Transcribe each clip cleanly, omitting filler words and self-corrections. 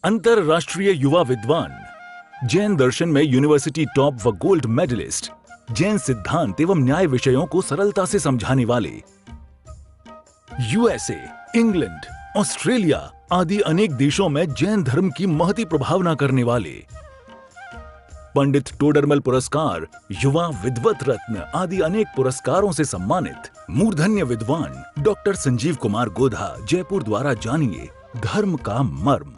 अंतरराष्ट्रीय युवा विद्वान, जैन दर्शन में यूनिवर्सिटी टॉप व गोल्ड मेडलिस्ट, जैन सिद्धांत एवं न्याय विषयों को सरलता से समझाने वाले, यूएसए, इंग्लैंड, ऑस्ट्रेलिया आदि अनेक देशों में जैन धर्म की महती प्रभावना करने वाले, पंडित टोडरमल पुरस्कार, युवा विद्वत रत्न आदि अनेक पुरस्कारों से सम्मानित मूर्धन्य विद्वान डॉक्टर संजीव कुमार गोधा जयपुर द्वारा जानिए धर्म का मर्म।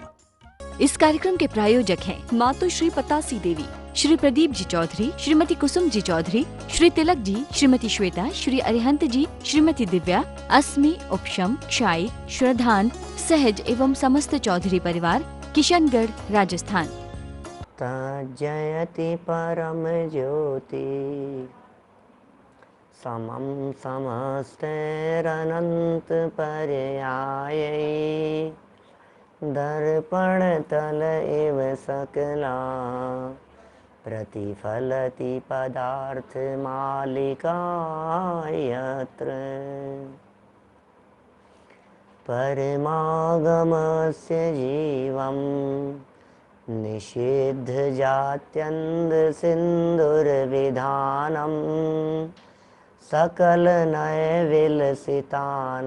इस कार्यक्रम के प्रायोजक हैं मातु श्री पतासी देवी, श्री प्रदीप जी चौधरी, श्रीमती कुसुम जी चौधरी, श्री तिलक जी, श्रीमती श्वेता, श्री अरिहंत जी, श्रीमती दिव्या, अस्मि, उपशम, क्षाई, श्रद्धान, सहज एवं समस्त चौधरी परिवार, किशनगढ़, राजस्थान। जयति परम ज्योति समम समस्तैरनंत पर्यायै दर्पण तल एव सकला प्रतिफलति पदार्थ मालिका यत्र परमागमस्य जीवम् निषिद्ध जात्यन्द सिंधुर्विधानम् सकल नय विलसितानां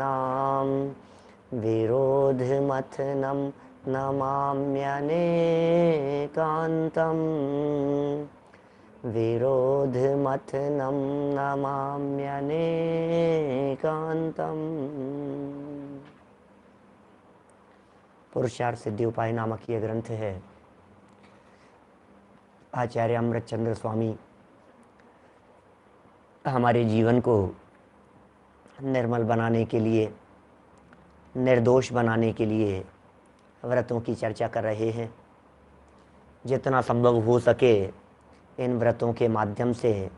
विरोधमथनं नमाम्यनेकान्तम् विरोधमथनं नमाम्यनेकान्तम्। पुरुषार्थ सिद्धि उपाय नामक ये ग्रंथ है। आचार्य अमृतचंद्र स्वामी हमारे जीवन को निर्मल बनाने के लिए, निर्दोष बनाने के लिए व्रतों की चर्चा कर रहे हैं। जितना संभव हो सके इन व्रतों के माध्यम से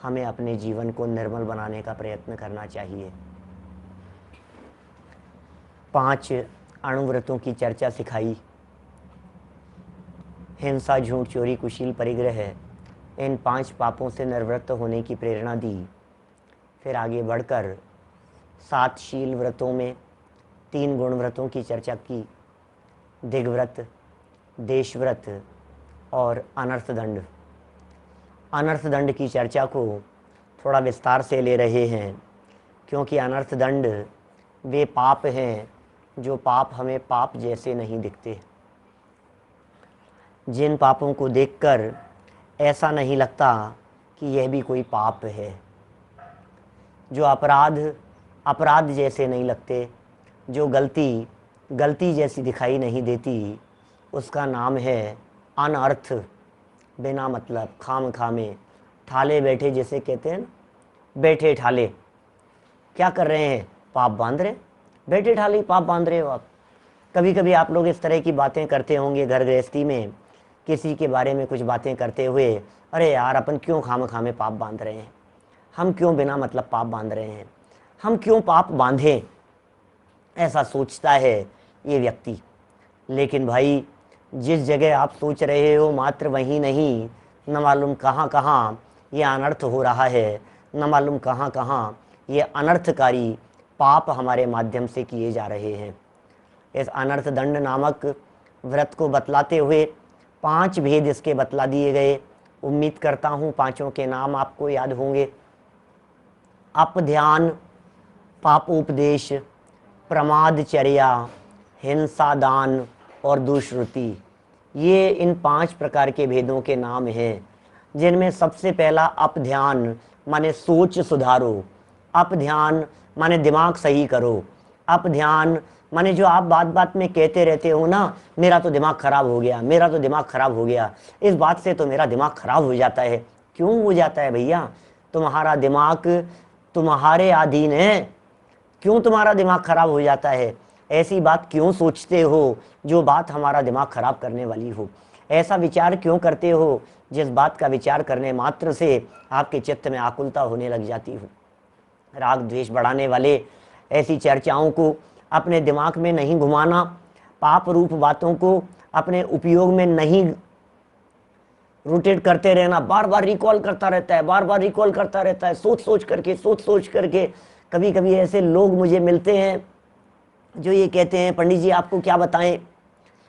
हमें अपने जीवन को निर्मल बनाने का प्रयत्न करना चाहिए। 5 अणुव्रतों की चर्चा सिखाई। हिंसा, झूठ, चोरी, कुशील, परिग्रह, इन 5 पापों से निर्वृत्त होने की प्रेरणा दी। फिर आगे बढ़कर 7 शील व्रतों में 3 गुण व्रतों की चर्चा की। दिग्व्रत, देशव्रत और अनर्थ दंड। अनर्थ दंड की चर्चा को थोड़ा विस्तार से ले रहे हैं, क्योंकि अनर्थ दंड वे पाप हैं जो पाप हमें पाप जैसे नहीं दिखते, जिन पापों को देखकर ऐसा नहीं लगता कि यह भी कोई पाप है, जो अपराध अपराध जैसे नहीं लगते, जो गलती गलती जैसी दिखाई नहीं देती, उसका नाम है अनर्थ। बिना मतलब, खाम खामे, ठाले बैठे जैसे कहते हैं ना, बैठे ठाले। क्या कर रहे हैं? पाप बांध रहे, बैठे ठाले पाप बांध रहे हो आप। कभी कभी आप लोग इस तरह की बातें करते होंगे घर गृहस्थी में, किसी के बारे में कुछ बातें करते हुए, अरे यार अपन क्यों खाम खामे पाप बांध रहे हैं, हम क्यों बिना मतलब पाप बांध रहे हैं, हम क्यों पाप बांधें, ऐसा सोचता है ये व्यक्ति। लेकिन भाई, जिस जगह आप सोच रहे हो मात्र वहीं नहीं, न मालूम कहाँ कहाँ ये अनर्थ हो रहा है, न मालूम कहाँ कहाँ ये अनर्थकारी पाप हमारे माध्यम से किए जा रहे हैं। इस अनर्थ दंड नामक व्रत को बतलाते हुए 5 भेद इसके बतला दिए गए। उम्मीद करता हूँ 5 के नाम आपको याद होंगे। अपध्यान, पापोपदेश, प्रमादचर्या, हिंसा दान और दुष्कृति, ये इन 5 प्रकार के भेदों के नाम हैं, जिनमें सबसे पहला अपध्यान माने सोच सुधारो। अपध्यान माने दिमाग सही करो। अपध्यान माने जो आप बात बात में कहते रहते हो ना, मेरा तो दिमाग खराब हो गया, मेरा तो दिमाग खराब हो गया, इस बात से तो मेरा दिमाग खराब हो जाता है। क्यों हो जाता है भैया? तुम्हारा दिमाग तुम्हारे अधीन है, क्यों तुम्हारा दिमाग खराब हो जाता है? ऐसी बात क्यों सोचते हो जो बात हमारा दिमाग खराब करने वाली हो? ऐसा विचार क्यों करते हो जिस बात का विचार करने मात्र से आपके चित्त में आकुलता होने लग जाती हो? राग द्वेष बढ़ाने वाले ऐसी चर्चाओं को अपने दिमाग में नहीं घुमाना, पाप रूप बातों को अपने उपयोग में नहीं रोटेट करते रहना, बार बार रिकॉल करता रहता है, बार बार रिकॉल करता रहता है, सोच सोच करके। कभी कभी ऐसे लोग मुझे मिलते हैं जो ये कहते हैं, पंडित जी आपको क्या बताएं,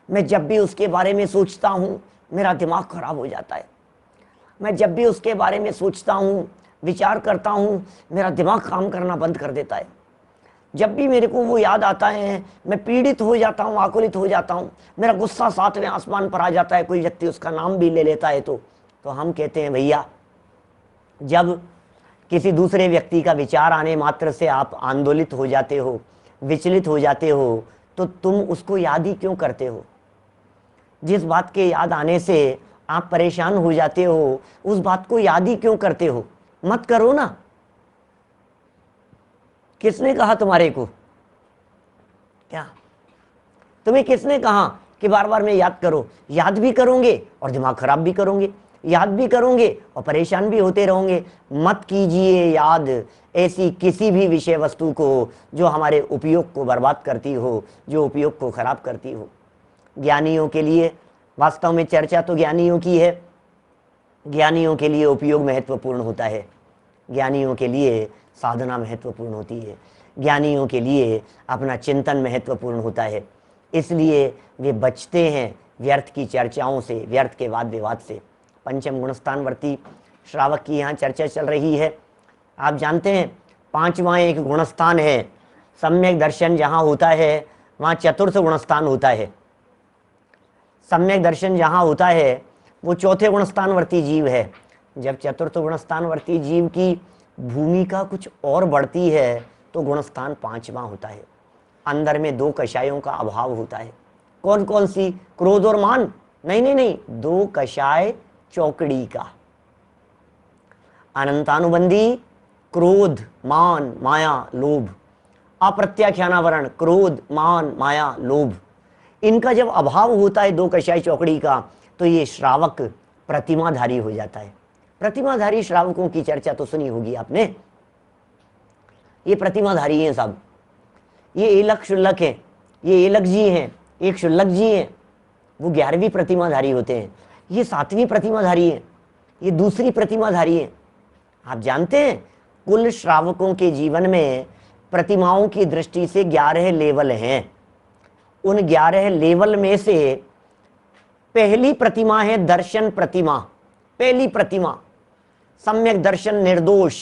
मैं जब भी उसके बारे में सोचता हूँ मेरा दिमाग खराब हो जाता है। मैं जब भी उसके बारे में सोचता हूँ, विचार करता हूँ, मेरा दिमाग काम करना बंद कर देता है। जब भी मेरे को वो याद आता है मैं पीड़ित हो जाता हूँ, आकुलित हो जाता हूँ, मेरा गुस्सा 7वें आसमान पर आ जाता है। कोई व्यक्ति उसका नाम भी ले लेता है तो हम कहते हैं भैया, जब किसी दूसरे व्यक्ति का विचार आने मात्र से आप आंदोलित हो जाते हो, विचलित हो जाते हो, तो तुम उसको याद ही क्यों करते हो? जिस बात के याद आने से आप परेशान हो जाते हो, उस बात को याद ही क्यों करते हो? मत करो ना। किसने कहा तुम्हारे को? क्या तुम्हें किसने कहा कि बार बार मैं याद करो? याद भी करोगे और दिमाग खराब भी करोगे, याद भी करोगे और परेशान भी होते रहोगे। मत कीजिए याद ऐसी किसी भी विषय वस्तु को जो हमारे उपयोग को बर्बाद करती हो, जो उपयोग को खराब करती हो। ज्ञानियों के लिए वास्तव में चर्चा तो ज्ञानियों की है, ज्ञानियों के लिए उपयोग महत्वपूर्ण होता है, ज्ञानियों के लिए साधना महत्वपूर्ण होती है, ज्ञानियों के लिए अपना चिंतन महत्वपूर्ण होता है। इसलिए वे बचते हैं व्यर्थ की चर्चाओं से, व्यर्थ के वाद विवाद से। पंचम गुणस्थानवर्ती श्रावक की यहाँ चर्चा चल रही है। आप जानते हैं 5वां एक गुणस्थान है, सम्यक दर्शन जहाँ होता है वहाँ चतुर्थ गुणस्थान होता है। सम्यक दर्शन जहाँ होता है वो 4थे गुणस्थानवर्ती जीव है। जब चतुर्थ गुणस्थानवर्ती जीव की भूमिका कुछ और बढ़ती है तो गुणस्थान 5वां होता है। अंदर में 2 कषायों का अभाव होता है। कौन कौन सी? क्रोध और मान? नहीं नहीं नहीं, 2 कषाय चौकड़ी का। अनंतानुबंधी क्रोध, मान, माया, लोभ। अप्रत्याख्यानावरण क्रोध, मान, माया, लोभ। इनका जब अभाव होता है 2 कषाय चौकड़ी का, तो ये श्रावक प्रतिमाधारी हो जाता है। प्रतिमाधारी श्रावकों की चर्चा तो सुनी होगी आपने। ये प्रतिमाधारी हैं सब। ये एलक शुल्लक हैं, ये एलक जी हैं, एक शुल्लक जी हैं, वो 11वीं प्रतिमाधारी होते हैं। ये 7वीं प्रतिमाधारी हैं, ये दूसरी प्रतिमाधारी हैं। आप जानते हैं कुल श्रावकों के जीवन में प्रतिमाओं की दृष्टि से 11 लेवल हैं। उन 11 लेवल में से पहली प्रतिमा है दर्शन प्रतिमा। पहली प्रतिमा सम्यक दर्शन निर्दोष।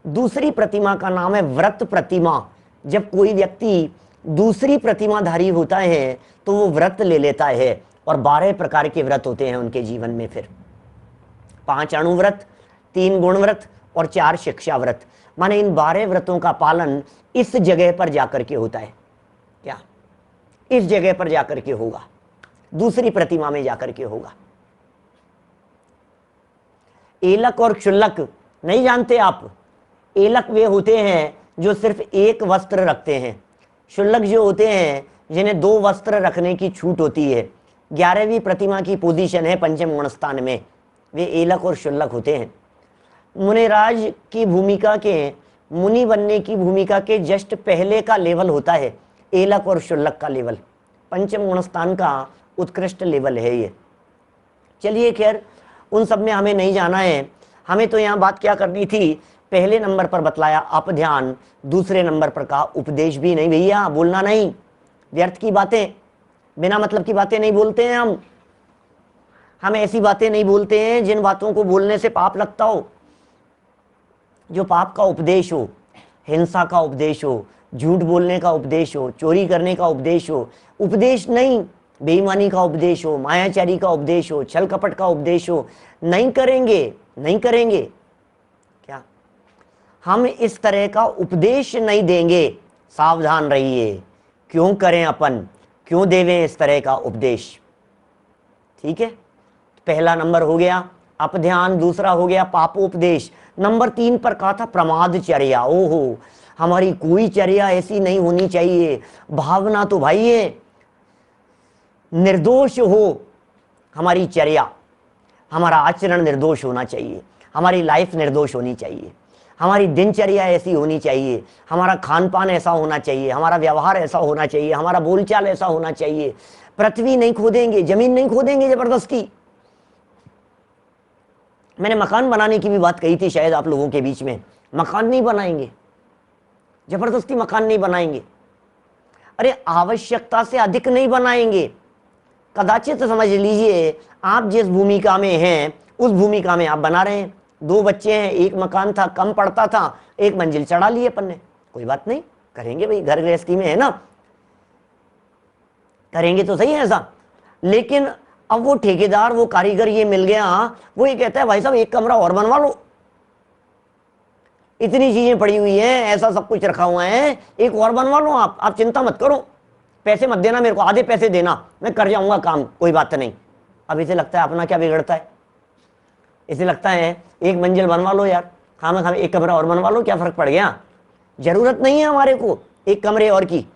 दूसरी प्रतिमा का नाम है व्रत प्रतिमा। जब कोई व्यक्ति दूसरी प्रतिमाधारी होता है तो वो व्रत ले लेता है, और 12 प्रकार के व्रत होते हैं उनके जीवन में। फिर 5 अणुव्रत, 3 गुणव्रत और 4 शिक्षा व्रत। माने इन 12 व्रतों का पालन इस जगह पर जाकर के होता है। क्या? इस जगह पर जाकर के होगा, दूसरी प्रतिमा में जाकर के होगा। एलक और क्षुल्लक नहीं जानते आप? एलक वे होते हैं जो सिर्फ एक वस्त्र रखते हैं। क्षुल्लक जो होते हैं जिन्हें 2 वस्त्र रखने की छूट होती है। 11वीं प्रतिमा की पोजीशन है पंचम गुणस्थान में, वे एलक और क्षुल्लक होते हैं। मुनिराज की भूमिका के, मुनि बनने की भूमिका के जस्ट पहले का लेवल होता है एलक और क्षुल्लक का लेवल। पंचम गुणस्थान का उत्कृष्ट लेवल है ये। चलिए खैर, उन सब में हमें नहीं जाना है। हमें तो यहाँ बात क्या करनी थी? पहले नंबर पर बतलाया अप ध्यान, दूसरे नंबर पर कहा उपदेश भी नहीं। भैया बोलना नहीं, व्यर्थ की बातें, बिना मतलब की बातें नहीं बोलते हैं हम ऐसी बातें नहीं बोलते हैं जिन बातों को बोलने से पाप लगता हो, जो पाप का उपदेश हो, हिंसा का उपदेश हो, झूठ बोलने का उपदेश हो, चोरी करने का उपदेश हो। उपदेश नहीं, बेईमानी का उपदेश हो, मायाचारी का उपदेश हो, छल कपट का उपदेश हो, नहीं करेंगे, नहीं करेंगे। क्या हम इस तरह का उपदेश नहीं देंगे? सावधान रहिए, क्यों करें अपन, क्यों देवें इस तरह का उपदेश? ठीक है, पहला नंबर हो गया अपध्यान, दूसरा हो गया पापोपदेश। नंबर 3 पर कहा था प्रमादचर्या। ओहो, हमारी कोई चर्या ऐसी नहीं होनी चाहिए। भावना तो भाई है निर्दोष हो, हमारी चर्या, हमारा आचरण निर्दोष होना चाहिए, हमारी लाइफ निर्दोष होनी चाहिए, हमारी दिनचर्या ऐसी होनी चाहिए, हमारा खान पान ऐसा होना चाहिए, हमारा व्यवहार ऐसा होना चाहिए, हमारा बोलचाल ऐसा होना चाहिए। पृथ्वी नहीं खोदेंगे, जमीन नहीं खोदेंगे जबरदस्ती। मैंने मकान बनाने की भी बात कही थी शायद आप लोगों के बीच में। मकान नहीं बनाएंगे, जबरदस्ती मकान नहीं बनाएंगे। अरे आवश्यकता से अधिक नहीं बनाएंगे, कदाचित समझ लीजिए आप जिस भूमिका में हैं उस भूमिका में आप बना रहे हैं। 2 बच्चे हैं, एक मकान था, कम पड़ता था, 1 मंजिल चढ़ा लिए अपन ने, कोई बात नहीं, करेंगे भाई, घर गृहस्थी में है ना, करेंगे तो सही है ऐसा। लेकिन अब वो ठेकेदार, वो कारीगर ये मिल गया, वो ये कहता है भाई साहब 1 कमरा और बनवा लो, इतनी चीजें पड़ी हुई हैं, ऐसा सब कुछ रखा हुआ है, 1 और बनवा लो, आप चिंता मत करो, पैसे मत देना मेरे को, आधे पैसे देना, मैं कर जाऊंगा काम, कोई बात नहीं। अब इसे लगता है अपना क्या बिगड़ता है, इसे लगता है 1 मंजिल बनवा लो यार, खामे खामे 1 कमरा और बनवा लो, क्या फर्क पड़ गया, जरूरत नहीं है हमारे को 1 कमरे और की,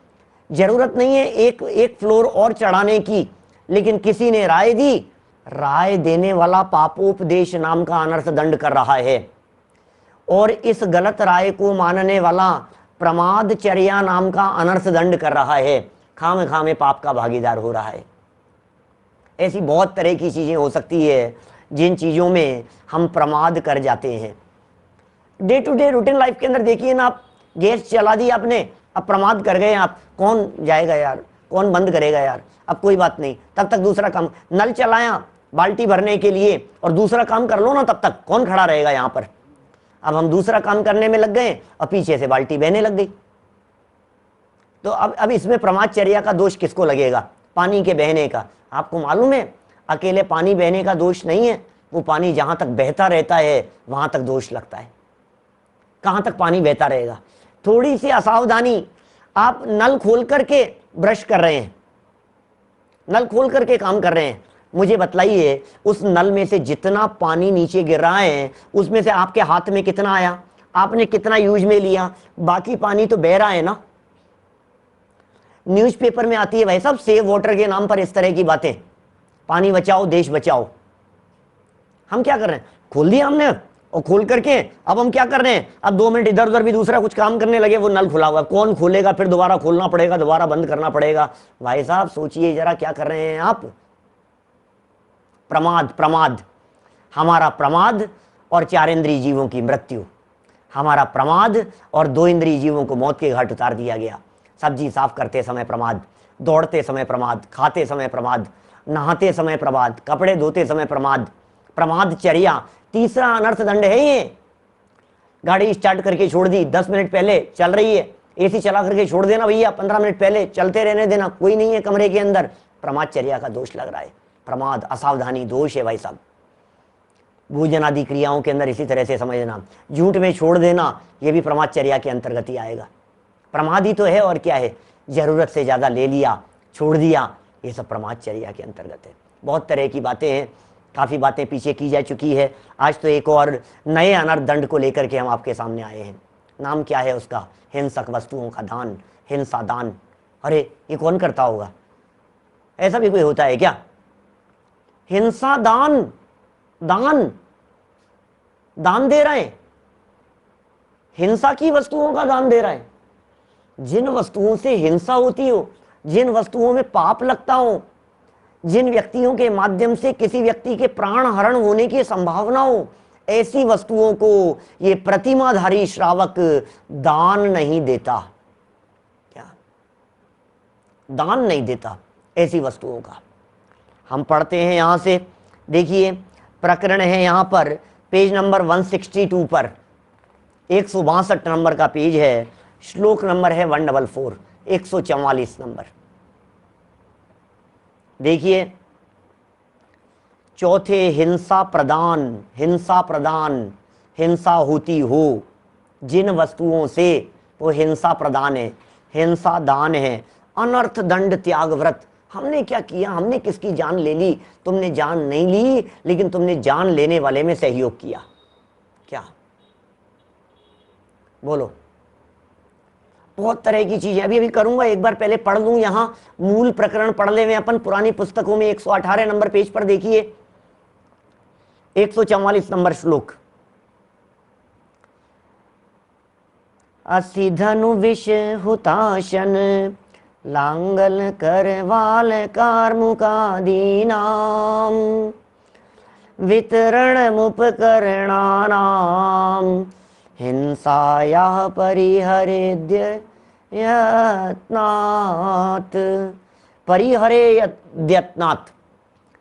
जरूरत नहीं है एक फ्लोर और चढ़ाने की। लेकिन किसी ने राय दी, राय देने वाला पापोपदेश नाम का अनर्थ दंड कर रहा है, और इस गलत राय को मानने वाला प्रमादचर्या नाम का अनर्थ दंड कर रहा है, खामे खामे पाप का भागीदार हो रहा है। ऐसी बहुत तरह की चीजें हो सकती है जिन चीजों में हम प्रमाद कर जाते हैं। Day to day routine life के अंदर देखिए ना, आप गैस चला दी आपने, अब प्रमाद कर गए आप, कौन जाएगा यार, कौन बंद करेगा यार, अब कोई बात नहीं, तब तक दूसरा काम, नल चलाया बाल्टी भरने के लिए और दूसरा काम कर लो ना, तब तक कौन खड़ा रहेगा यहाँ पर। अब हम दूसरा काम करने में लग गए और पीछे से बाल्टी बहने लग गई। तो अब इसमें प्रमादचर्या का दोष किसको लगेगा, पानी के बहने का। आपको मालूम है अकेले पानी बहने का दोष नहीं है, वो पानी जहां तक बहता रहता है वहां तक दोष लगता है। कहां तक पानी बहता रहेगा, थोड़ी सी असावधानी, आप नल खोल करके ब्रश कर रहे हैं, नल खोल करके काम कर रहे हैं, मुझे बतलाइए उस नल में से जितना पानी नीचे गिर रहा है उसमें से आपके हाथ में कितना आया, आपने कितना यूज में लिया, बाकी पानी तो बह रहा है ना। न्यूज़पेपर में आती है भाई साहब सेव वाटर के नाम पर इस तरह की बातें, पानी बचाओ देश बचाओ। हम क्या कर रहे हैं, खोल दिया हमने और खोल करके अब हम क्या कर रहे हैं, अब 2 मिनट इधर उधर भी दूसरा कुछ काम करने लगे, वो नल खुला हुआ, कौन खोलेगा, फिर दोबारा खोलना पड़ेगा, दोबारा बंद करना पड़ेगा। भाई साहब सोचिए जरा क्या कर रहे हैं आप। प्रमाद, प्रमाद, हमारा प्रमाद और 4 इंद्रिय जीवों की मृत्यु, हमारा प्रमाद और 2 इंद्रिय जीवों को मौत के घाट उतार दिया गया। सब्जी साफ करते समय प्रमाद, दौड़ते समय प्रमाद, खाते समय प्रमाद, नहाते समय प्रमाद, कपड़े धोते समय प्रमाद, प्रमादचर्या तीसरा अनर्थ दंड है ये। गाड़ी स्टार्ट करके छोड़ दी, 10 मिनट पहले चल रही है, एसी चला करके छोड़ देना भैया, 15 मिनट पहले चलते रहने देना, कोई नहीं है कमरे के अंदर, प्रमादचर्या का दोष लग रहा है। प्रमाद असावधानी दोष है भाई साहब। भोजन आदि क्रियाओं के अंदर इसी तरह से समझना, झूठ में छोड़ देना ये भी प्रमादचर्या के अंतर्गत ही आएगा। प्रमाद ही तो है और क्या है, जरूरत से ज्यादा ले लिया, छोड़ दिया, ये सब प्रमादचर्या के अंतर्गत है। बहुत तरह की बातें हैं, काफी बातें पीछे की जा चुकी है, आज तो एक और नए अनर्थ दंड को लेकर के हम आपके सामने आए हैं। नाम क्या है उसका, हिंसक वस्तुओं का दान, हिंसा दान। अरे ये कौन करता होगा, ऐसा भी कोई होता है क्या, हिंसा दान, दान दान दे रहे हैं, हिंसा की वस्तुओं का दान दे रहे हैं। जिन वस्तुओं से हिंसा होती हो, जिन वस्तुओं में पाप लगता हो, जिन व्यक्तियों के माध्यम से किसी व्यक्ति के प्राण हरण होने की संभावना हो, ऐसी वस्तुओं को ये प्रतिमाधारी श्रावक दान नहीं देता। क्या दान नहीं देता ऐसी वस्तुओं का। हम पढ़ते हैं यहां से, देखिए प्रकरण है यहां पर पेज नंबर 162 पर, 162 नंबर का पेज है, श्लोक नंबर है 144, 144 नंबर। देखिए चौथे, हिंसा प्रदान, हिंसा प्रदान, हिंसा होती हो जिन वस्तुओं से, वो हिंसा प्रदान है, हिंसा दान है। अनर्थ दंड त्याग व्रत, हमने क्या किया, हमने किसकी जान ले ली, तुमने जान नहीं ली लेकिन तुमने जान लेने वाले में सहयोग किया। क्या बोलो, बहुत तरह की चीजें अभी करूंगा, एक बार पहले पढ़ लूं, यहां मूल प्रकरण पढ़ ले में अपन पुरानी पुस्तकों में 118 नंबर पेज पर देखिए 144 नंबर श्लोक। असि धनु विष हुताशन लांगल करवाल कार्मुकादीनाम वितरण उपकरणानाम हिंसायाः परिहरेद्य यत्नात् परिहरेयत्नात्,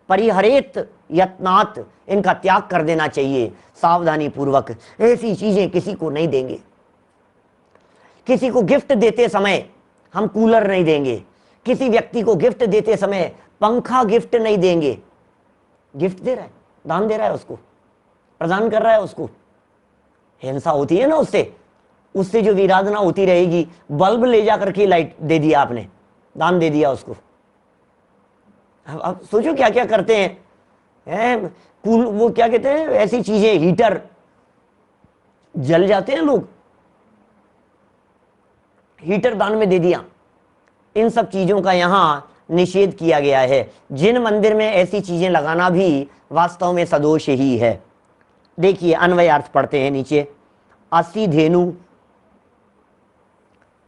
परिहरेत यत्नात्, इनका त्याग कर देना चाहिए सावधानी पूर्वक। ऐसी चीजें किसी को नहीं देंगे। किसी को गिफ्ट देते समय हम कूलर नहीं देंगे, किसी व्यक्ति को गिफ्ट देते समय पंखा गिफ्ट नहीं देंगे। गिफ्ट दे रहा है, दान दे रहा है, उसको प्रदान कर रहा है, उसको हिंसा होती है ना, उससे जो विराधना होती रहेगी। बल्ब ले जा करके लाइट दे दिया आपने, दान दे दिया उसको। अब सोचो क्या क्या करते हैं, कूल, वो क्या कहते हैं, ऐसी चीजें, हीटर जल जाते हैं लोग, हीटर दान में दे दिया। इन सब चीजों का यहां निषेध किया गया है। जिन मंदिर में ऐसी चीजें लगाना भी वास्तव में सदोष ही है। देखिए अन्वय अर्थ पढ़ते हैं नीचे। असी धेनु,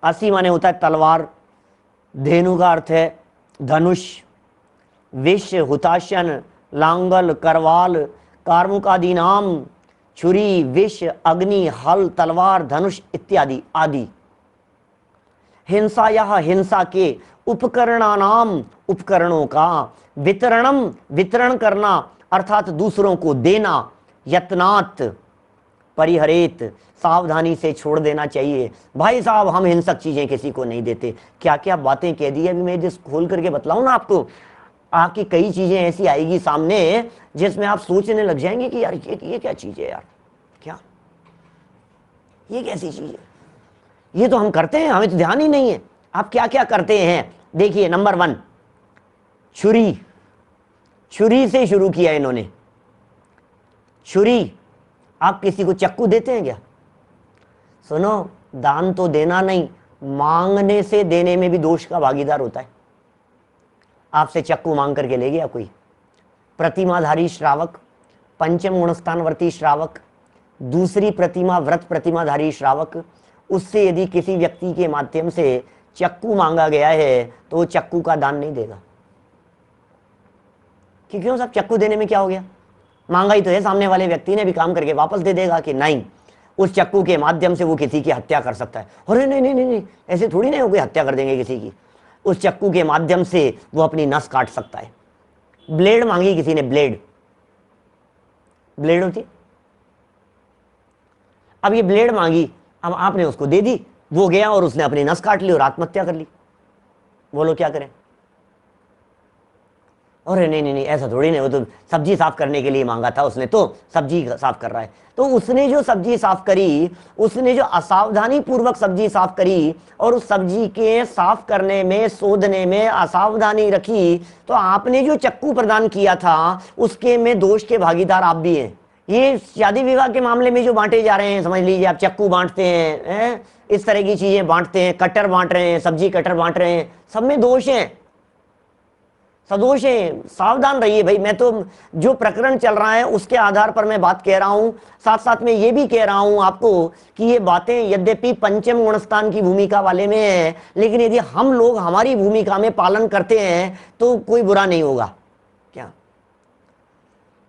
असी माने होता है तलवार, धेनु का अर्थ है धनुष, विष, हुताशन, लांगल, करवाल, कार्मुकादि नाम, छुरी, विष, अग्नि, हल, तलवार, धनुष इत्यादि आदि। हिंसा, यह हिंसा के उपकरणानाम, उपकरणों का, वितरणम, वितरण करना अर्थात दूसरों को देना, यत्नात्, परिहरेत, सावधानी से छोड़ देना चाहिए। भाई साहब हम हिंसक चीजें किसी को नहीं देते। क्या क्या बातें कह दी अभी मैं जिस खोल करके बतलाऊं ना आपको, आपकी कई चीजें ऐसी आएगी सामने जिसमें आप सोचने लग जाएंगे कि यार ये क्या चीज है यार, क्या ये कैसी चीज है, ये तो हम करते हैं, हमें तो ध्यान ही नहीं है। आप क्या क्या करते हैं देखिए। नंबर 1 छुरी, छुरी से शुरू किया इन्होंने। छुरी, आप किसी को चक्कू देते हैं क्या? सुनो, दान तो देना नहीं, मांगने से देने में भी दोष का भागीदार होता है। आपसे चक्कू मांग करके ले गया कोई, प्रतिमाधारी श्रावक, पंचम गुणस्थानवर्ती श्रावक, दूसरी प्रतिमा, व्रत प्रतिमाधारी श्रावक, उससे यदि किसी व्यक्ति के माध्यम से चक्कू मांगा गया है तो वो चक्कू का दान नहीं देगा। क्यों साहब, चक्कू देने में क्या हो गया? मांगा ही तो है, सामने वाले व्यक्ति ने भी काम करके वापस दे देगा कि नहीं, उस चक्कू के माध्यम से वो किसी की हत्या कर सकता है। अरे नहीं नहीं नहीं नहीं, ऐसे थोड़ी नहीं हो कोई हत्या कर देंगे किसी की। उस चक्कू के माध्यम से वो अपनी नस काट सकता है। ब्लेड मांगी किसी ने, ब्लेड, ब्लेड होती, अब ये ब्लेड मांगी, अब आपने उसको दे दी, वो गया और उसने अपनी नस काट ली और आत्महत्या कर ली। बोलो क्या करें? अरे नहीं नहीं नहीं, ऐसा थोड़ी नहीं, वो तो सब्जी साफ करने के लिए मांगा था उसने, तो सब्जी साफ कर रहा है। तो उसने जो सब्जी साफ करी, उसने जो असावधानी पूर्वक सब्जी साफ करी और उस सब्जी के साफ करने में, शोधने में असावधानी रखी, तो आपने जो चक्कू प्रदान किया था उसके में दोष के भागीदार आप भी हैं। ये शादी विवाह के मामले में जो बांटे जा रहे हैं, समझ लीजिए आप, चक्कू बांटते हैं, इस तरह की चीजें बांटते हैं, कटर बांट रहे हैं, सब्जी कटर बांट रहे हैं, सब में दोष हैं, सदोष है। सावधान रहिए भाई। मैं तो जो प्रकरण चल रहा है उसके आधार पर मैं बात कह रहा हूं, साथ साथ में ये भी कह रहा हूं आपको कि ये बातें यद्यपि पंचम गुणस्थान की भूमिका वाले में है, लेकिन यदि हम लोग हमारी भूमिका में पालन करते हैं तो कोई बुरा नहीं होगा। क्या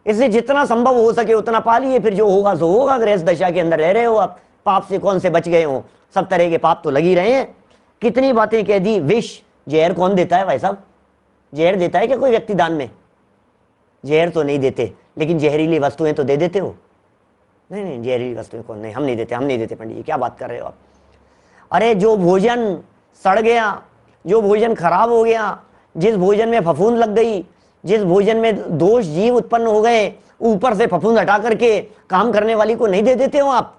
इसलिए जितना संभव हो सके उतना पालिए, फिर जो होगा सो होगा। अगर इस दशा के अंदर रह रहे हो आप, पाप से कौन से बच गए हो, सब तरह के पाप तो लग ही रहे हैं। कितनी बातें कह दी। विष, जहर कौन देता है भाई साहब? जहर देता है क्या कोई व्यक्ति दान में? जहर तो नहीं देते, लेकिन जहरीली वस्तुएं तो दे देते हो। नहीं नहीं, जहरीली वस्तुएं कौन? नहीं, हम नहीं देते, हम नहीं देते। पंडित जी क्या बात कर रहे हो आप? अरे जो भोजन सड़ गया, जो भोजन खराब हो गया, जिस भोजन में फफूंद लग गई, जिस भोजन में दोष जीव उत्पन्न हो गए, ऊपर से फफूंद हटा करके काम करने वाली को नहीं दे देते हो आप?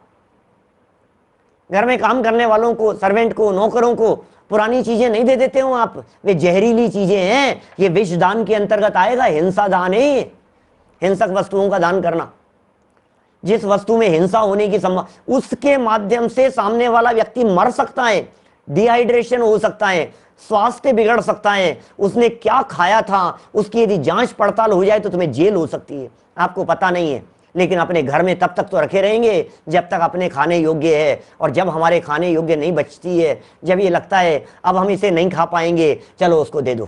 घर में काम करने वालों को, सर्वेंट को, नौकरों को पुरानी चीजें नहीं दे देते हो आप? वे जहरीली चीजें हैं, ये विष दान के अंतर्गत आएगा, हिंसा दान है। हिंसक वस्तुओं का दान करना, जिस वस्तु में हिंसा होने की संभावना, उसके माध्यम से सामने वाला व्यक्ति मर सकता है, डिहाइड्रेशन हो सकता है, स्वास्थ्य बिगड़ सकता है। उसने क्या खाया था उसकी यदि जांच पड़ताल हो जाए तो तुम्हें जेल हो सकती है, आपको पता नहीं है। लेकिन अपने घर में तब तक तो रखे रहेंगे जब तक अपने खाने योग्य है, और जब हमारे खाने योग्य नहीं बचती है, जब ये लगता है अब हम इसे नहीं खा पाएंगे, चलो उसको दे दो।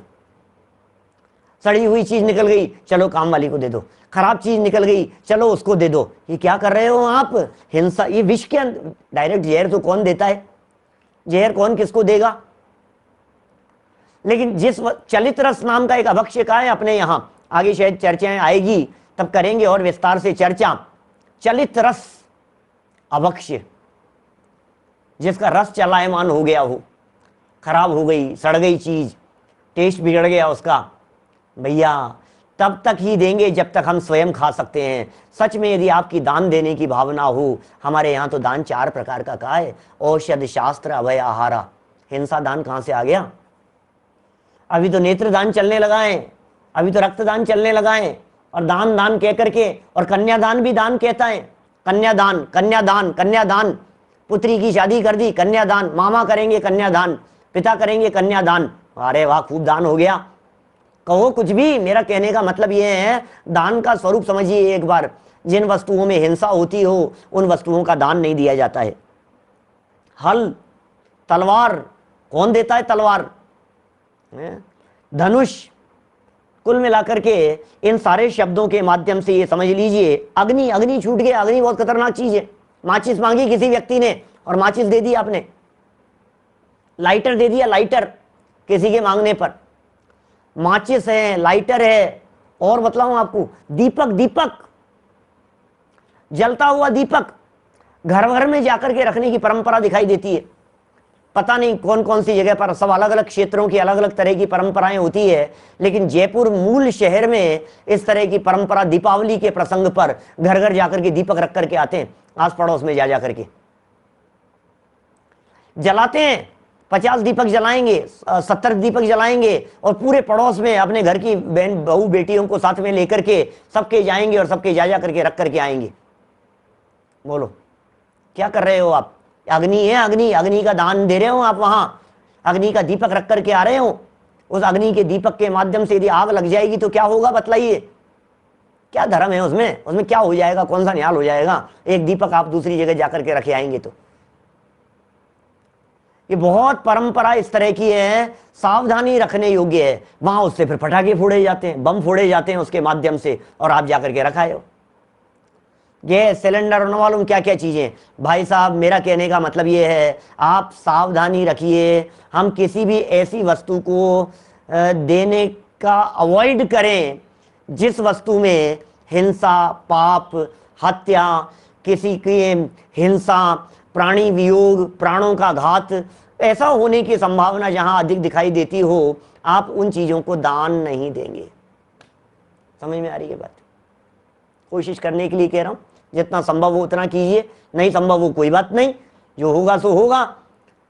सड़ी हुई चीज निकल गई, चलो काम वाली को दे दो। खराब चीज निकल गई, चलो उसको दे दो। ये क्या कर रहे हो आप? हिंसा। ये विष के डायरेक्ट जहर तो कौन देता है? जहर कौन किसको देगा? लेकिन चलित रस नाम का एक अभक्ष्य का है अपने यहां, आगे शायद चर्चाएं आएगी तब करेंगे और विस्तार से चर्चा। चलित रस अभक्ष्य, जिसका रस चलायमान हो गया हो, खराब हो गई, सड़ गई चीज, टेस्ट बिगड़ गया उसका, भैया तब तक ही देंगे जब तक हम स्वयं खा सकते हैं। सच में यदि आपकी दान देने की भावना हो, हमारे यहाँ तो दान 4 प्रकार का है, औषध, शास्त्र, अभय, आहारा। हिंसा दान कहाँ से आ गया? अभी तो नेत्रदान चलने लगा है, अभी तो रक्तदान चलने लगा है, और दान दान कह करके, और कन्यादान भी दान कहता है। कन्यादान, कन्यादान, कन्यादान, पुत्री की शादी कर दी, कन्यादान, मामा करेंगे कन्यादान, पिता करेंगे कन्यादान। अरे वाह, खूब दान हो गया। कहो कुछ भी, मेरा कहने का मतलब यह है, दान का स्वरूप समझिए एक बार। जिन वस्तुओं में हिंसा होती हो उन वस्तुओं का दान नहीं दिया जाता है। हल, तलवार, कौन देता है तलवार? धनुष, कुल मिलाकर के इन सारे शब्दों के माध्यम से ये समझ लीजिए, अग्नि, अग्नि छूट गया। अग्नि बहुत खतरनाक चीज है। माचिस मांगी किसी व्यक्ति ने और माचिस दे दी आपने, लाइटर दे दिया, लाइटर किसी के मांगने पर। माचिस है, लाइटर है, और बतलाऊं आपको, दीपक, दीपक, जलता हुआ दीपक घर घर में जाकर के रखने की परंपरा दिखाई देती है। पता नहीं कौन कौन सी जगह पर, सब अलग अलग क्षेत्रों की अलग अलग तरह की परंपराएं होती है, लेकिन जयपुर मूल शहर में इस तरह की परंपरा दीपावली के प्रसंग पर घर घर जाकर के दीपक रख करके आते हैं, आस पड़ोस में जा करके जलाते हैं। 50 दीपक जलाएंगे, 70 दीपक जलाएंगे, और पूरे पड़ोस में अपने घर की बहन बहू बेटियों को साथ में लेकर के सबके जाएंगे और सबके जा करके रख करके आएंगे। बोलो क्या कर रहे हो आप? अग्नि है, अग्नि, अग्नि का दान दे रहे हो आप, वहां अग्नि का दीपक रख करके आ रहे हो। उस अग्नि के दीपक के माध्यम से यदि आग लग जाएगी तो क्या होगा बतलाइए? क्या धर्म है उसमें? उसमें क्या हो जाएगा? कौन सा न्याय हो जाएगा? एक दीपक आप दूसरी जगह जाकर के रखे आएंगे तो। ये बहुत परंपरा इस तरह की है, सावधानी रखने योग्य है। वहां उससे फिर पटाखे फोड़े जाते हैं, बम फोड़े जाते हैं उसके माध्यम से, और आप जाकर के रखाए हो। गैस सिलेंडर और न मालूम क्या क्या चीजें। भाई साहब, मेरा कहने का मतलब ये है, आप सावधानी रखिए। हम किसी भी ऐसी वस्तु को देने का अवॉइड करें जिस वस्तु में हिंसा, पाप, हत्या, किसी की हिंसा, प्राणी वियोग, प्राणों का घात, ऐसा होने की संभावना जहां अधिक दिखाई देती हो, आप उन चीजों को दान नहीं देंगे। समझ में आ रही है बात? कोशिश करने के लिए कह रहा हूं, जितना संभव हो उतना कीजिए, नहीं संभव हो कोई बात नहीं, जो होगा सो होगा।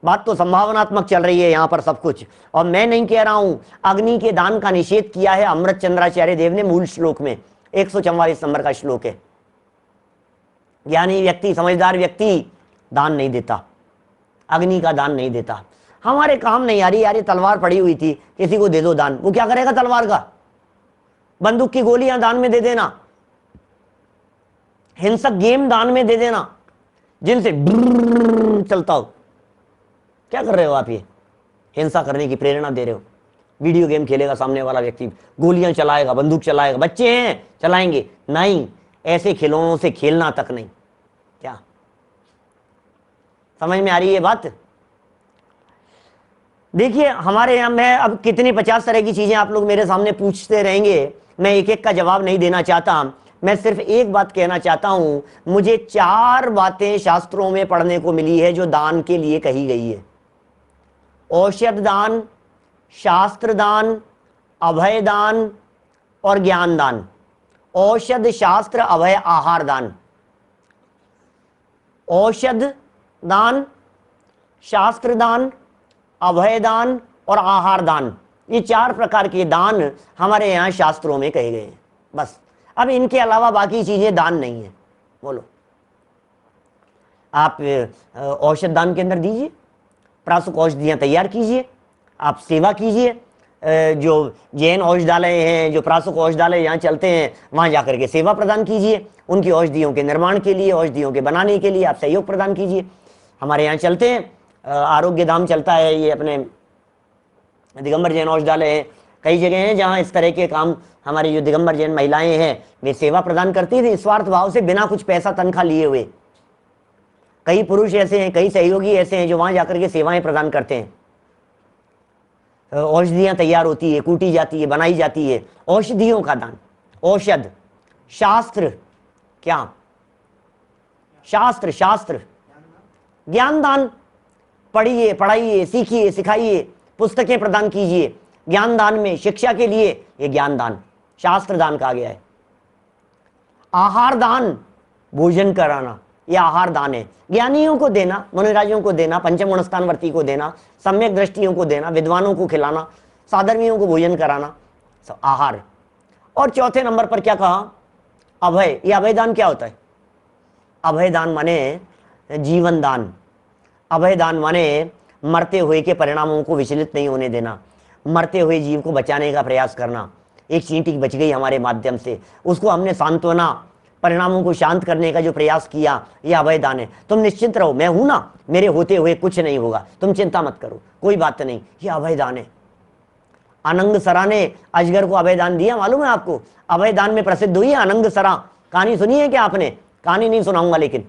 बात तो संभावनात्मक चल रही है यहाँ पर सब कुछ। और मैं नहीं कह रहा हूं, अग्नि के दान का निषेध किया है अमृत चंद्राचार्य देव ने मूल श्लोक में, 144 नंबर का श्लोक है। ज्ञानी व्यक्ति, समझदार व्यक्ति दान नहीं देता, अग्नि का दान नहीं देता। हमारे काम नहीं आ रही यार, ये तलवार पड़ी हुई थी, किसी को दे दो दान, वो क्या करेगा तलवार का? बंदूक की गोलियां दान में दे देना, हिंसक गेम दान में दे देना जिनसे चलता हो। क्या कर रहे हो आप? ये हिंसा करने की प्रेरणा दे रहे हो। वीडियो गेम खेलेगा सामने वाला व्यक्ति, गोलियां चलाएगा, बंदूक चलाएगा, बच्चे हैं चलाएंगे नहीं, ऐसे खिलौनों से खेलना तक नहीं। क्या समझ में आ रही है बात? देखिए हमारे यहां में अब कितनी 50 तरह की चीजें आप लोग मेरे सामने पूछते रहेंगे, मैं एक एक का जवाब नहीं देना चाहता। मैं सिर्फ एक बात कहना चाहता हूं, मुझे 4 बातें शास्त्रों में पढ़ने को मिली है जो दान के लिए कही गई है। औषध दान, शास्त्र दान, अभय दान और ज्ञान दान। औषध, शास्त्र, अभय, आहार दान। औषध दान, शास्त्र दान, अभय दान और आहार दान, ये 4 प्रकार के दान हमारे यहाँ शास्त्रों में कहे गए हैं। बस, अब इनके अलावा बाकी चीजें दान नहीं है। बोलो, आप औषध दान के अंदर दीजिए, प्रासुक औषधियां तैयार कीजिए, आप सेवा कीजिए। जो जैन औषधालय हैं, जो प्रासुक औषधालय यहाँ चलते हैं, वहाँ जाकर के सेवा प्रदान कीजिए। उनकी औषधियों के निर्माण के लिए, औषधियों के बनाने के लिए आप सहयोग प्रदान कीजिए। हमारे यहाँ चलते हैं, आरोग्य धाम चलता है, ये अपने दिगंबर जैन औषधालय है, कई जगह हैं जहाँ इस तरह के काम हमारी जो दिगंबर जैन महिलाएं हैं वे सेवा प्रदान करती थी निस्वार्थ भाव से, बिना कुछ पैसा तनख्वाह लिए हुए। कई पुरुष ऐसे हैं, कई सहयोगी ऐसे हैं जो वहाँ जाकर के सेवाएं प्रदान करते हैं। औषधियाँ तैयार होती है, कूटी जाती है, बनाई जाती है, औषधियों का दान, औषध, शास्त्र, क्या शास्त्र, शास्त्र, ज्ञान दान, पढ़िए, पढ़ाइए, सीखिए, सिखाइए, पुस्तकें प्रदान कीजिए, ज्ञान दान में शिक्षा के लिए ये ज्ञान दान, शास्त्र दान कहा गया है। आहार दान, भोजन कराना, ये आहार दान है। ज्ञानियों को देना, मुनिराजों को देना, पंचम गुणस्थानवर्ती को देना, सम्यक दृष्टियों को देना, विद्वानों को खिलाना, साधर्मियों को भोजन कराना, सब आहार। और चौथे नंबर पर क्या कहा? अभय। ये अभय दान क्या होता है? अभय दान माने जीवन दान। अभय दान माने मरते हुए के परिणामों को विचलित नहीं होने देना, मरते हुए जीव को बचाने का प्रयास करना। एक चींटी बच गई हमारे माध्यम से, उसको हमने सांत्वना, परिणामों को शांत करने का जो प्रयास किया, यह अभय दान है। तुम निश्चिंत रहो, मैं हूं ना, मेरे होते हुए कुछ नहीं होगा, तुम चिंता मत करो, कोई बात नहीं, यह अभय दान है। अनंग सरा ने अजगर को अभय दान दिया, मालूम है आपको? अभय दान में प्रसिद्ध हुई है अनंग सरा। कहानी सुनी है क्या आपने? कहानी नहीं सुनाऊंगा, लेकिन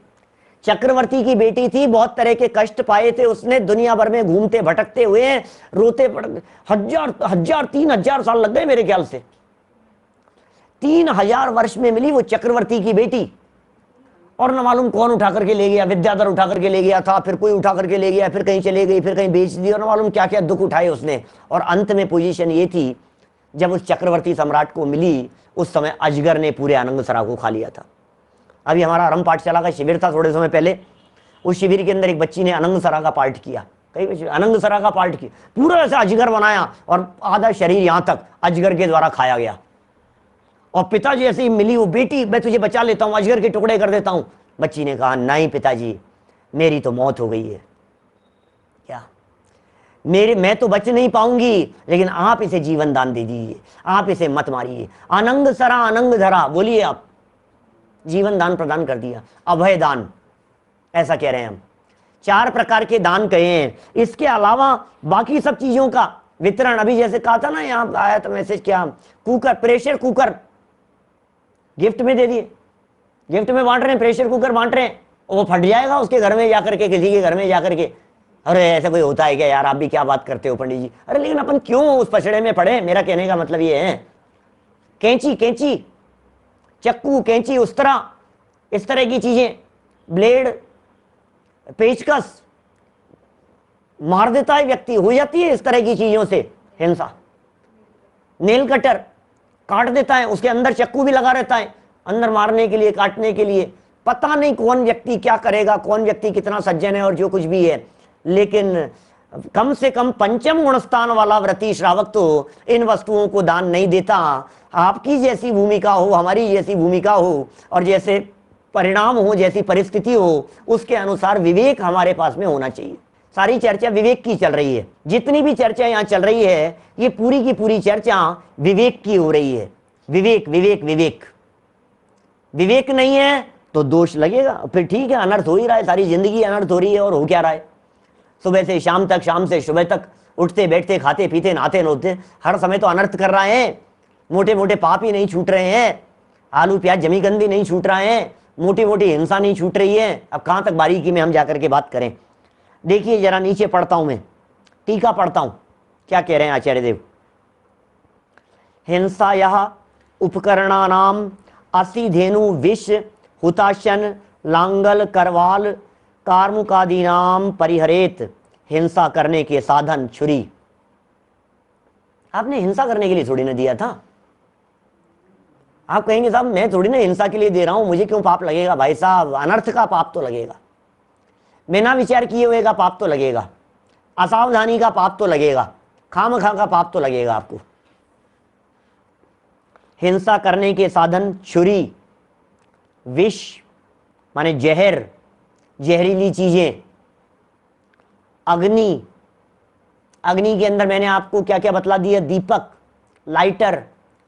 चक्रवर्ती की बेटी थी, बहुत तरह के कष्ट पाए थे उसने, दुनिया भर में घूमते भटकते हुए, रोते हजार 3,000 साल लग गए मेरे ख्याल से। 3,000 वर्ष में मिली वो चक्रवर्ती की बेटी, और न मालूम कौन उठा करके ले गया, विद्याधर उठा करके ले गया था, फिर कोई उठा करके ले गया, फिर कहीं चले गई, फिर कहीं बेच दी, और न मालूम क्या क्या दुख उठाए उसने। और अंत में पोजीशन ये थी, जब उस चक्रवर्ती सम्राट को मिली, उस समय अजगर ने पूरे अनंगसरा को खा लिया था। अभी हमारा आरंभ पाठशाला का शिविर था थोड़े समय पहले, उस शिविर के अंदर एक बच्ची ने अनंगसरा का पार्ट किया, कई बच्चे अनंगसरा का पार्ट किया, पूरा ऐसा अजगर बनाया, और आधा शरीर यहां तक अजगर के द्वारा खाया गया। और पिताजी ऐसे ही मिली वो बेटी, मैं तुझे बचा लेता हूं, अजगर के टुकड़े कर देता हूं। बच्ची ने कहा, नहीं पिताजी, मेरी तो मौत हो गई है, क्या मैं तो बच नहीं पाऊंगी, लेकिन आप इसे जीवन दान दे दीजिए, आप इसे मत मारिए। अनंग सरा अनंग धरा, बोलिए आप, जीवन दान प्रदान कर दिया, अभय दान, ऐसा कह रहे हैं हम। 4 प्रकार के दान कहे हैं। इसके अलावा बाकी सब चीजों का वितरण, अभी जैसे कहा था ना, यहां आया था मैसेज, क्या कुकर, प्रेशर कुकर गिफ्ट में दे दिए, गिफ्ट में बांट रहे हैं, प्रेशर कुकर बांट रहे हैं, वो फट जाएगा उसके घर में जाकर के, किसी के घर में जाकर के। अरे ऐसा कोई होता है क्या यार, आप भी क्या बात करते हो पंडित जी? अरे लेकिन अपन क्यों उस पछड़े में पड़े? मेरा कहने का मतलब ये है, कैंची, कैंची, चक्कू, कैंची, उस तरह, इस तरह की चीजें, ब्लेड, पेचकस, मार देता है व्यक्ति, हो जाती है इस तरह की चीजों से हिंसा। नेल कटर काट देता है, उसके अंदर चक्कू भी लगा रहता है, अंदर मारने के लिए, काटने के लिए। पता नहीं कौन व्यक्ति क्या करेगा, कौन व्यक्ति कितना सज्जन है और जो कुछ भी है, लेकिन कम से कम पंचम गुणस्थान वाला व्रती श्रावक तो इन वस्तुओं को दान नहीं देता। आपकी जैसी भूमिका हो, हमारी जैसी भूमिका हो, और जैसे परिणाम हो, जैसी परिस्थिति हो, उसके अनुसार विवेक हमारे पास में होना चाहिए। सारी चर्चा विवेक की चल रही है, जितनी भी चर्चा यहाँ चल रही है, ये पूरी की पूरी चर्चा विवेक की हो रही है। विवेक, विवेक, विवेक, विवेक नहीं है तो दोष लगेगा, फिर ठीक है, अनर्थ हो ही रहा है, सारी जिंदगी अनर्थ हो रही है, और हो क्या रहा है? सुबह से शाम तक, शाम से सुबह तक, उठते बैठते, खाते पीते, नहाते नोते, हर समय तो अनर्थ कर रहे हैं। मोटे मोटे पाप ही नहीं छूट रहे हैं, आलू प्याज जमी गंदी नहीं छूट रहे हैं, मोटी मोटी हिंसा नहीं छूट रही है। अब कहां तक बारीकी में हम जाकर के बात करें? देखिए जरा नीचे पढ़ता हूं, मैं टीका पढ़ता हूं, क्या कह रहे हैं आचार्य देव। हिंसा यह उपकरणानाम असी धेनु विष हुताशन लांगल करवाल कार्मुकादीनाम परिहरेत। हिंसा करने के साधन छुरी। आपने हिंसा करने के लिए थोड़ी ना दिया था। आप कहेंगे साहब मैं थोड़ी ना हिंसा के लिए दे रहा हूं, मुझे क्यों पाप लगेगा? भाई साहब, अनर्थ का पाप तो लगेगा, बिना विचार किए हुए का पाप तो लगेगा, असावधानी का पाप तो लगेगा, खामखा का पाप तो लगेगा आपको। हिंसा करने के साधन छुरी, विष माने जहर, जहरीली चीजें, अग्नि, अग्नि के अंदर मैंने आपको क्या क्या बतला दिया, दीपक, लाइटर,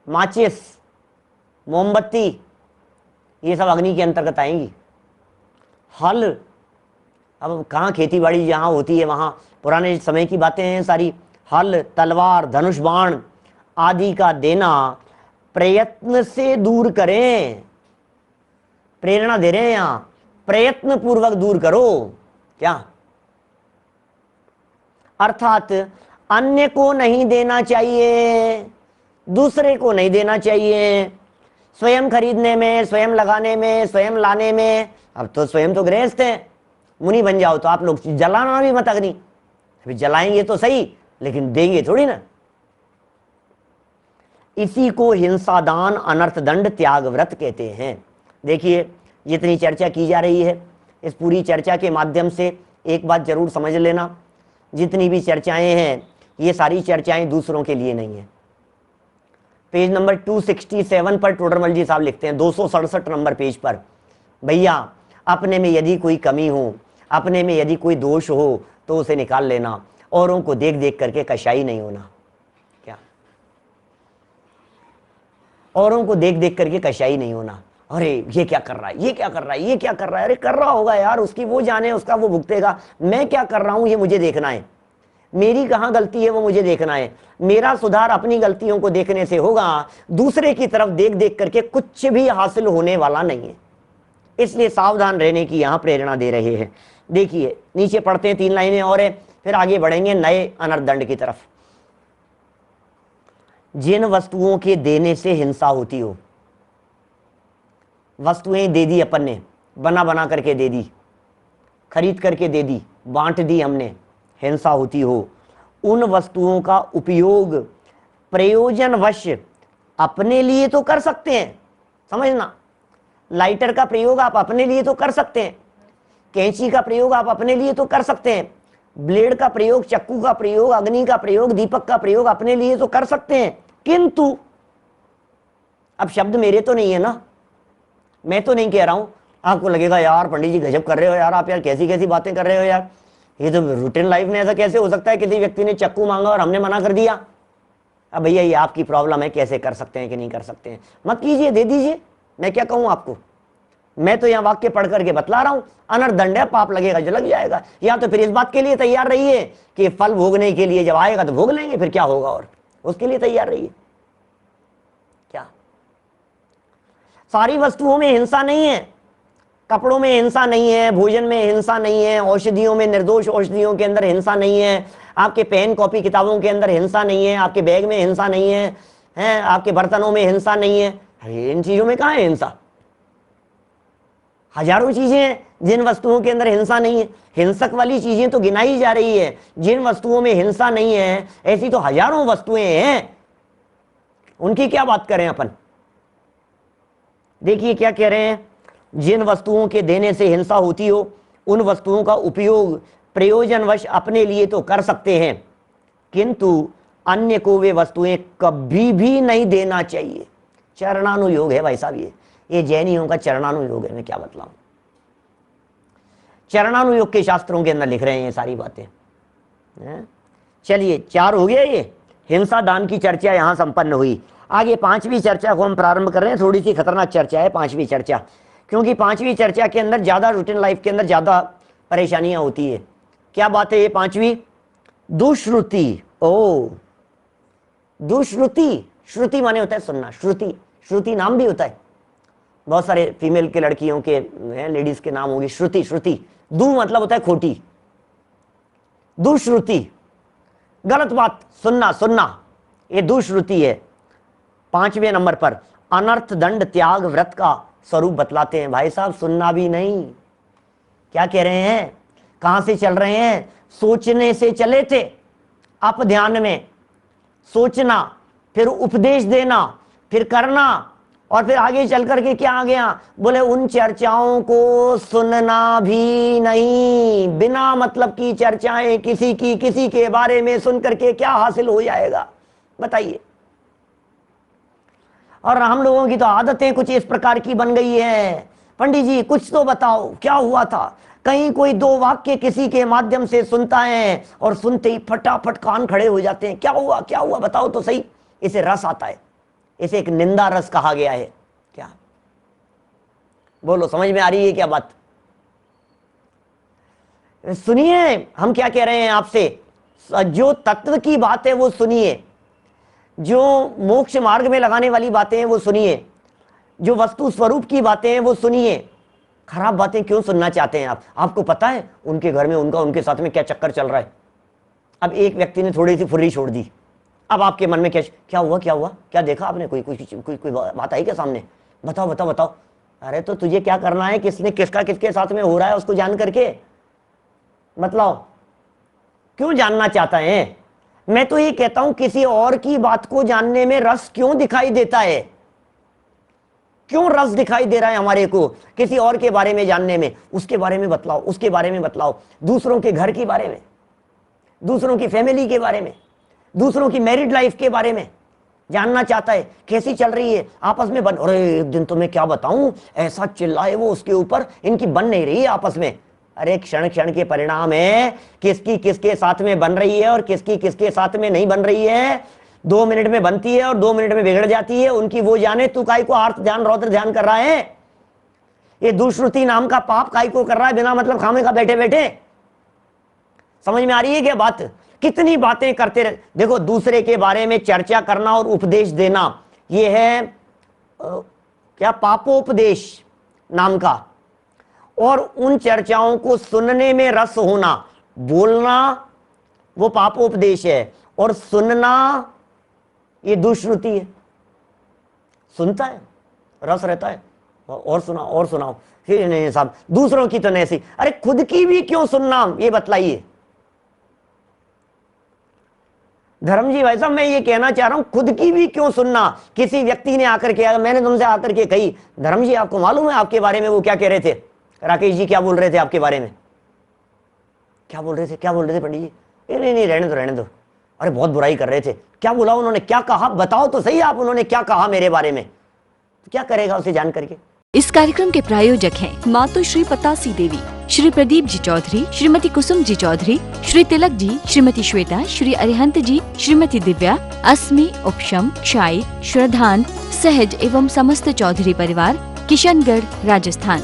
माचिस, मोमबत्ती, ये सब अग्नि के अंतर्गत आएंगी। हल, अब कहाँ खेती बाड़ी जहाँ होती है वहाँ पुराने समय की बातें हैं सारी। हल, तलवार, धनुष बाण आदि का देना प्रयत्न से दूर करें। प्रेरणा दे रहे हैं यहां, प्रयत्न पूर्वक दूर करो। क्या? अर्थात अन्य को नहीं देना चाहिए, दूसरे को नहीं देना चाहिए। स्वयं खरीदने में, स्वयं लगाने में, स्वयं लाने में। अब तो स्वयं तो गृहस्थ हैं, मुनि बन जाओ तो आप लोग जलाना भी मत अग्नि। अभी जलाएंगे तो सही, लेकिन देंगे थोड़ी ना। इसी को हिंसा दान अनर्थ दंड त्याग व्रत कहते हैं। देखिए, जितनी चर्चा की जा रही है, इस पूरी चर्चा के माध्यम से एक बात जरूर समझ लेना, जितनी भी चर्चाएं हैं ये सारी चर्चाएं दूसरों के लिए नहीं है। पेज नंबर 267 पर टोडरमल जी साहब लिखते हैं, 267 नंबर पेज पर, भैया अपने में यदि कोई कमी हो, अपने में यदि कोई दोष हो तो उसे निकाल लेना, औरों को देख देख करके कशाई नहीं होना। क्या? औरों को देख देख करके कशाई नहीं होना। अरे ये क्या कर रहा है, ये क्या कर रहा है, ये क्या कर रहा है, अरे कर रहा होगा यार, उसकी वो जाने, उसका वो भुगतेगा, मैं क्या कर रहा हूं ये मुझे देखना है, मेरी कहां गलती है वो मुझे देखना है। मेरा सुधार अपनी गलतियों को देखने से होगा, दूसरे की तरफ देख देख करके कुछ भी हासिल होने वाला नहीं है। इसलिए सावधान रहने की यहां प्रेरणा दे रहे हैं। देखिए नीचे पढ़ते हैं, 3 लाइनें और है, फिर आगे बढ़ेंगे नए अनर्दंड की तरफ। जिन वस्तुओं के देने से हिंसा होती हो, वस्तुएं दे दी अपन ने, बना बना करके दे दी, खरीद करके दे दी, बांट दी हमने, हिंसा होती हो, उन वस्तुओं का उपयोग प्रयोजनवश अपने लिए तो कर सकते हैं। समझना, लाइटर का प्रयोग आप अपने लिए तो कर सकते हैं, कैंची का प्रयोग आप अपने लिए तो कर सकते हैं, ब्लेड का प्रयोग, चक्कू का प्रयोग, अग्नि का प्रयोग, दीपक का प्रयोग अपने लिए तो कर सकते हैं, किंतु अब शब्द मेरे तो नहीं है ना, मैं तो नहीं कह रहा हूं। आपको लगेगा यार पंडित जी गजब कर रहे हो यार, आप यार कैसी कैसी बातें कर रहे हो यार, ये तो रूटीन लाइफ में ऐसा कैसे हो सकता है, किसी व्यक्ति ने चक्कू मांगा और हमने मना कर दिया। अब भैया ये आपकी प्रॉब्लम है, कैसे कर सकते हैं कि नहीं कर सकते हैं, मत कीजिए, दे दीजिए, मैं क्या कहूं आपको। मैं तो यहाँ वाक्य पढ़ करके बतला रहा हूं, अनर्दंड है, पाप लगेगा जो लग जाएगा। या तो फिर इस बात के लिए तैयार रहिए कि फल भोगने के लिए जब आएगा तो भोग लेंगे, फिर क्या होगा, और उसके लिए तैयार रहिए। क्या सारी वस्तुओं में हिंसा नहीं है, कपड़ों में हिंसा नहीं है, भोजन में हिंसा नहीं है, औषधियों में, निर्दोष औषधियों के अंदर हिंसा नहीं है, आपके पेन कॉपी किताबों के अंदर हिंसा नहीं है, आपके बैग में हिंसा नहीं है, आपके बर्तनों में हिंसा नहीं है। अरे इन चीजों में कहाँ है हिंसा? हजारों चीजें हैं जिन वस्तुओं के अंदर हिंसा नहीं है। हिंसक वाली चीजें तो गिनाई जा रही है, जिन वस्तुओं में हिंसा नहीं है ऐसी तो हजारों वस्तुएं हैं, उनकी क्या बात करें अपन। देखिए क्या कह रहे हैं, जिन वस्तुओं के देने से हिंसा होती हो, उन वस्तुओं का उपयोग प्रयोजनवश अपने लिए तो कर सकते हैं, किंतु अन्य को वे वस्तुएं कभी भी नहीं देना चाहिए। चरणानुयोग है भाई साहब, ये जैनियों का चरणानुयोग है, मैं क्या बतलाऊं। चरणानुयोग के शास्त्रों के अंदर लिख रहे हैं ये सारी बातें। चलिए 4 हो गया, ये हिंसा दान की चर्चा यहां संपन्न हुई। आगे 5वीं चर्चा को हम प्रारंभ कर रहे हैं। थोड़ी सी खतरनाक चर्चा है 5वीं चर्चा, क्योंकि 5वीं चर्चा के अंदर ज्यादा रूटीन लाइफ के अंदर ज्यादा परेशानियां होती है। क्या बात है ये 5वीं? दुश्रुति। ओ दुश्रुति, श्रुति माने होता है सुनना, श्रुति, श्रुति नाम भी होता है, बहुत सारे फीमेल के लड़कियों के लेडीज के नाम होगी श्रुति। श्रुति दु मतलब होता है खोटी, दुश्रुति गलत बात, सुनना सुनना, ये दुश्रुति है। 5वें नंबर पर अनर्थ दंड त्याग व्रत का स्वरूप बतलाते हैं। भाई साहब सुनना भी नहीं, क्या कह रहे हैं, कहां से चल रहे हैं, सोचने से चले थे, अप ध्यान में सोचना, फिर उपदेश देना, फिर करना, और फिर आगे चल करके क्या आ गया, बोले उन चर्चाओं को सुनना भी नहीं। बिना मतलब की चर्चाएं किसी के बारे में सुन करके क्या हासिल हो जाएगा बताइए। और हम लोगों की तो आदतें कुछ इस प्रकार की बन गई है, पंडित जी कुछ तो बताओ क्या हुआ था। कहीं कोई 2 वाक्य किसी के माध्यम से सुनता है और सुनते ही फटाफट कान खड़े हो जाते हैं, क्या हुआ क्या हुआ बताओ तो सही। इसे रस आता है, इसे एक निंदा रस कहा गया है। क्या बोलो, समझ में आ रही है क्या बात? सुनिए हम क्या कह रहे हैं आपसे, जो तत्व की बात है वो सुनिए, जो मोक्ष मार्ग में लगाने वाली बातें हैं वो सुनिए, जो वस्तु स्वरूप की बातें हैं वो सुनिए। खराब बातें क्यों सुनना चाहते हैं आप? आपको पता है उनके घर में उनके साथ में क्या चक्कर चल रहा है। अब एक व्यक्ति ने थोड़ी सी फुर्री छोड़ दी, अब आपके मन में क्या हुआ, क्या देखा आपने, कोई बात आई क्या सामने, बताओ बताओ बताओ। अरे तो तुझे क्या करना है, किसने किसका किसके साथ में हो रहा है उसको जान करके, मतलब क्यों जानना चाहता है। मैं तो ये कहता हूं किसी और की बात को जानने में रस क्यों दिखाई देता है, क्यों रस दिखाई दे रहा है हमारे को किसी और के बारे में जानने में। उसके बारे में बतलाओ, उसके बारे में बतलाओ, दूसरों के घर के बारे में, दूसरों की फैमिली के बारे में, दूसरों की मैरिड लाइफ के बारे में जानना चाहता है, कैसी चल रही है आपस में बन। अरे एक दिन तो मैं क्या बताऊं, ऐसा चिल्लाए वो उसके ऊपर, इनकी बन नहीं रही है आपस में। अरे क्षण क्षण के परिणाम है किसकी किसके साथ में बन रही है और किसकी किसके साथ में नहीं बन रही है। 2 मिनट में बनती है और 2 मिनट में बिगड़ जाती है, उनकी वो जाने, तू काई को आर्त ध्यान रौद्र ध्यान कर रहा है। ये दुष्श्रुति नाम का पाप काई को कर रहा है बिना मतलब खामे का बैठे बैठे। समझ में आ रही है क्या बात, कितनी बातें करते रहे। देखो दूसरे के बारे में चर्चा करना और उपदेश देना, ये है क्या पापोपदेश नाम का, और उन चर्चाओं को सुनने में रस होना, बोलना वो पापोपदेश है और सुनना ये दुष्श्रुति है। सुनता है रस रहता है, और सुनाओ और सुनाओ, फिर नहीं साहब दूसरों की तो नहीं सी, अरे खुद की भी क्यों सुनना ये बतलाइए। धर्म जी भाई साहब मैं ये कहना चाह रहा हूं खुद की भी क्यों सुनना। किसी व्यक्ति ने आकर के, मैंने तुमसे आकर के कही, धर्म जी आपको मालूम है आपके बारे में वो क्या कह रहे थे, राकेश जी क्या बोल रहे थे आपके बारे में, क्या बोल रहे थे पंडित जी। नहीं रहने दो, अरे बहुत बुराई कर रहे थे, क्या बोला उन्होंने, क्या कहा, बताओ तो सही आप, उन्होंने क्या कहा मेरे बारे में। क्या करेगा उसे जान करके। इस कार्यक्रम के प्रायोजक हैं मातु श्री पतासी देवी, श्री प्रदीप जी चौधरी, श्रीमती कुसुम जी चौधरी, श्री तिलक जी, श्रीमती श्वेता, श्री अरिहंत जी, श्रीमती दिव्या, अस्मि, उपशम, क्षाई, श्रद्धान, सहज एवं समस्त चौधरी परिवार, किशनगढ़, राजस्थान।